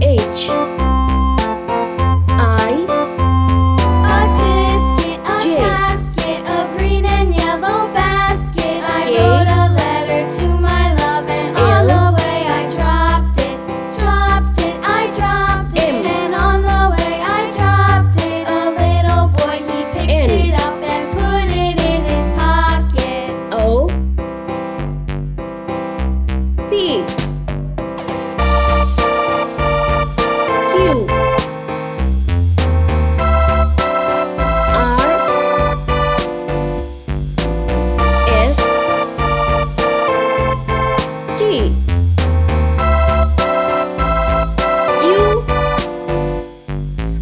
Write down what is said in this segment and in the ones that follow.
H I A tasket, a green and yellow basket. I K wrote a letter to my love, and on the way I dropped it. I dropped it, and on the way I dropped it. A little boy, he picked it up and put it in his pocket. O P Q R S T U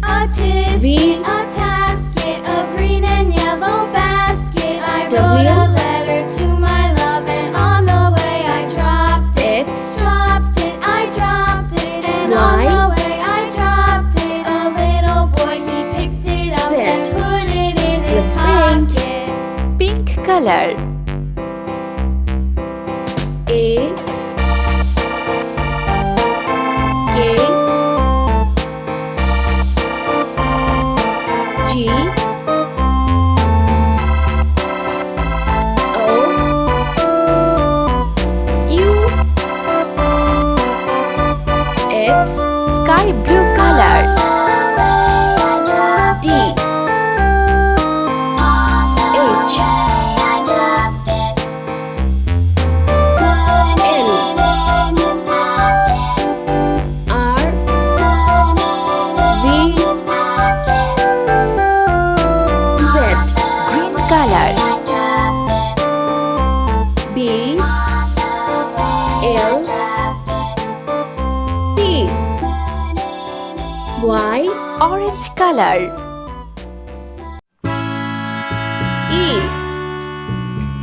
A tasket, a green and yellow basket. I wrote W a letter to my love, and on the way I dropped it. X I dropped it, and Y on the way I dropped it. A little boy, he picked it up Z. and put it in his Let's paint. pocket. Pink color. A K G O U X Sky blue color. D H N R V Z Green color. B L P Y Orange color. E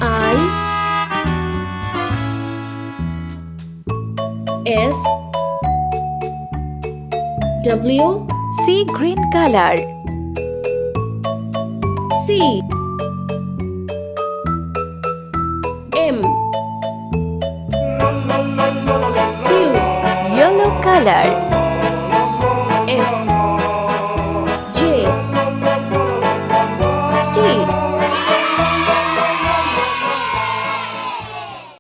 I S W Sea green color. C M Q Yellow color. F